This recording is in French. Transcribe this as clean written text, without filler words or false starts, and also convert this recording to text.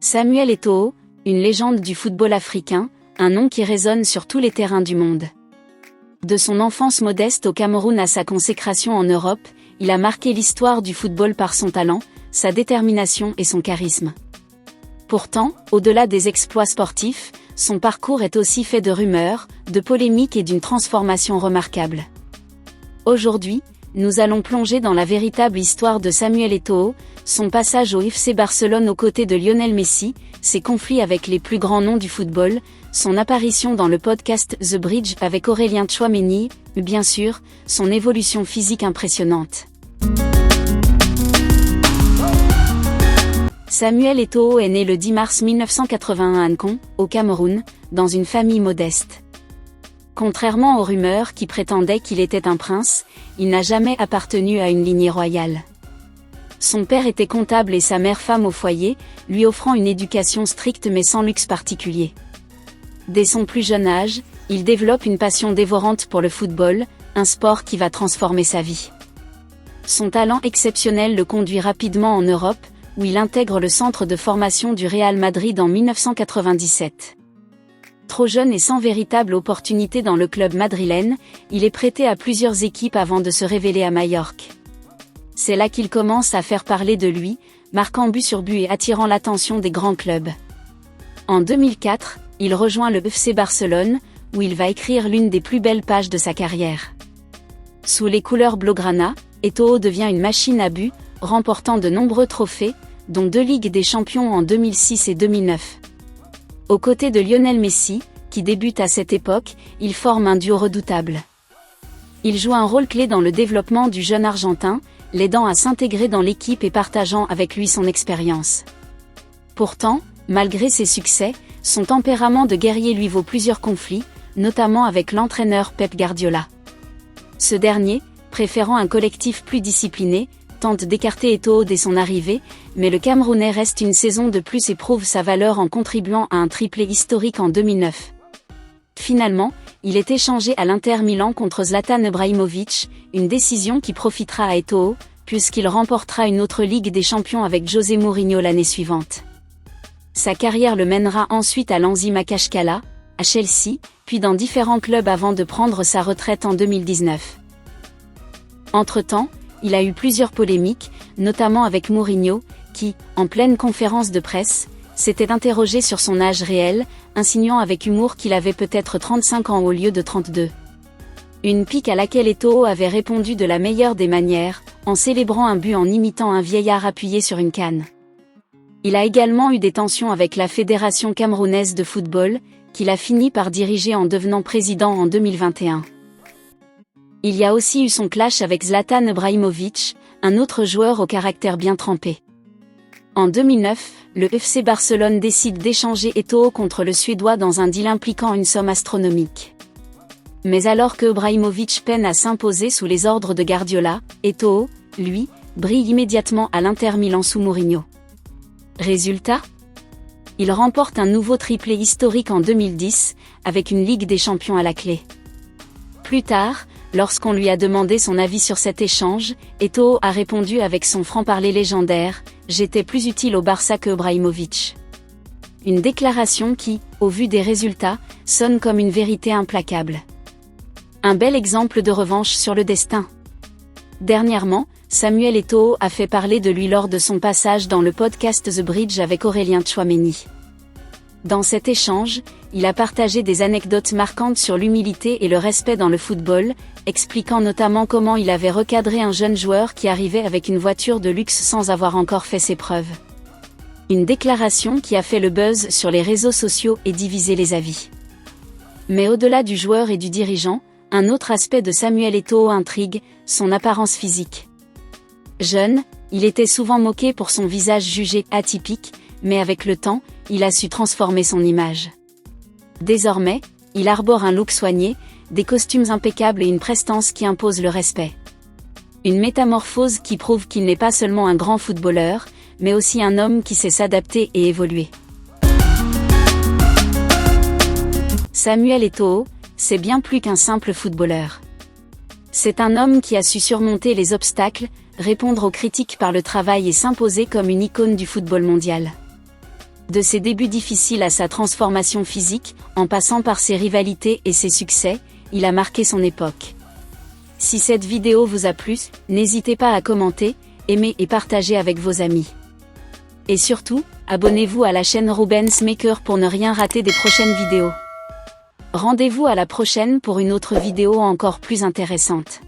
Samuel Eto'o, une légende du football africain, un nom qui résonne sur tous les terrains du monde. De son enfance modeste au Cameroun à sa consécration en Europe, il a marqué l'histoire du football par son talent, sa détermination et son charisme. Pourtant, au-delà des exploits sportifs, son parcours est aussi fait de rumeurs, de polémiques et d'une transformation remarquable. Aujourd'hui, nous allons plonger dans la véritable histoire de Samuel Eto'o, son passage au FC Barcelone aux côtés de Lionel Messi, ses conflits avec les plus grands noms du football, son apparition dans le podcast The Bridge avec Aurélien Tchouaméni, et bien sûr, son évolution physique impressionnante. Samuel Eto'o est né le 10 mars 1981 à Nkom, au Cameroun, dans une famille modeste. Contrairement aux rumeurs qui prétendaient qu'il était un prince, il n'a jamais appartenu à une lignée royale. Son père était comptable et sa mère femme au foyer, lui offrant une éducation stricte mais sans luxe particulier. Dès son plus jeune âge, il développe une passion dévorante pour le football, un sport qui va transformer sa vie. Son talent exceptionnel le conduit rapidement en Europe, où il intègre le centre de formation du Real Madrid en 1997. Trop jeune et sans véritable opportunité dans le club madrilène, il est prêté à plusieurs équipes avant de se révéler à Majorque. C'est là qu'il commence à faire parler de lui, marquant but sur but et attirant l'attention des grands clubs. En 2004, il rejoint le FC Barcelone, où il va écrire l'une des plus belles pages de sa carrière. Sous les couleurs blaugrana, Eto'o devient une machine à but, remportant de nombreux trophées, dont 2 Ligues des Champions en 2006 et 2009. Aux côtés de Lionel Messi, qui débute à cette époque, il forme un duo redoutable. Il joue un rôle clé dans le développement du jeune Argentin, l'aidant à s'intégrer dans l'équipe et partageant avec lui son expérience. Pourtant, malgré ses succès, son tempérament de guerrier lui vaut plusieurs conflits, notamment avec l'entraîneur Pep Guardiola. Ce dernier, préférant un collectif plus discipliné, tente d'écarter Eto'o dès son arrivée, mais le Camerounais reste une saison de plus et prouve sa valeur en contribuant à un triplé historique en 2009. Finalement, il est échangé à l'Inter Milan contre Zlatan Ibrahimović, une décision qui profitera à Eto'o, puisqu'il remportera une autre Ligue des Champions avec José Mourinho l'année suivante. Sa carrière le mènera ensuite à l'Anzi Makashkala, à Chelsea, puis dans différents clubs avant de prendre sa retraite en 2019. Entre-temps, il a eu plusieurs polémiques, notamment avec Mourinho, qui, en pleine conférence de presse, s'était interrogé sur son âge réel, insinuant avec humour qu'il avait peut-être 35 ans au lieu de 32. Une pique à laquelle Eto'o avait répondu de la meilleure des manières, en célébrant un but en imitant un vieillard appuyé sur une canne. Il a également eu des tensions avec la Fédération camerounaise de football, qu'il a fini par diriger en devenant président en 2021. Il y a aussi eu son clash avec Zlatan Ibrahimović, un autre joueur au caractère bien trempé. En 2009, le FC Barcelone décide d'échanger Eto'o contre le Suédois dans un deal impliquant une somme astronomique. Mais alors que Ibrahimović peine à s'imposer sous les ordres de Guardiola, Eto'o, lui, brille immédiatement à l'Inter Milan sous Mourinho. Résultat ? Il remporte un nouveau triplé historique en 2010, avec une Ligue des Champions à la clé. Plus tard, lorsqu'on lui a demandé son avis sur cet échange, Eto'o a répondu avec son franc-parler légendaire « J'étais plus utile au Barça que Ibrahimović ». Une déclaration qui, au vu des résultats, sonne comme une vérité implacable. Un bel exemple de revanche sur le destin. Dernièrement, Samuel Eto'o a fait parler de lui lors de son passage dans le podcast The Bridge avec Aurélien Tchouaméni. Dans cet échange, il a partagé des anecdotes marquantes sur l'humilité et le respect dans le football, expliquant notamment comment il avait recadré un jeune joueur qui arrivait avec une voiture de luxe sans avoir encore fait ses preuves. Une déclaration qui a fait le buzz sur les réseaux sociaux et divisé les avis. Mais au-delà du joueur et du dirigeant, un autre aspect de Samuel Eto'o intrigue, son apparence physique. Jeune, il était souvent moqué pour son visage jugé atypique, mais avec le temps, il a su transformer son image. Désormais, il arbore un look soigné, des costumes impeccables et une prestance qui impose le respect. Une métamorphose qui prouve qu'il n'est pas seulement un grand footballeur, mais aussi un homme qui sait s'adapter et évoluer. Samuel Eto'o, c'est bien plus qu'un simple footballeur. C'est un homme qui a su surmonter les obstacles, répondre aux critiques par le travail et s'imposer comme une icône du football mondial. De ses débuts difficiles à sa transformation physique, en passant par ses rivalités et ses succès, il a marqué son époque. Si cette vidéo vous a plu, n'hésitez pas à commenter, aimer et partager avec vos amis. Et surtout, abonnez-vous à la chaîne Rubens Maker pour ne rien rater des prochaines vidéos. Rendez-vous à la prochaine pour une autre vidéo encore plus intéressante.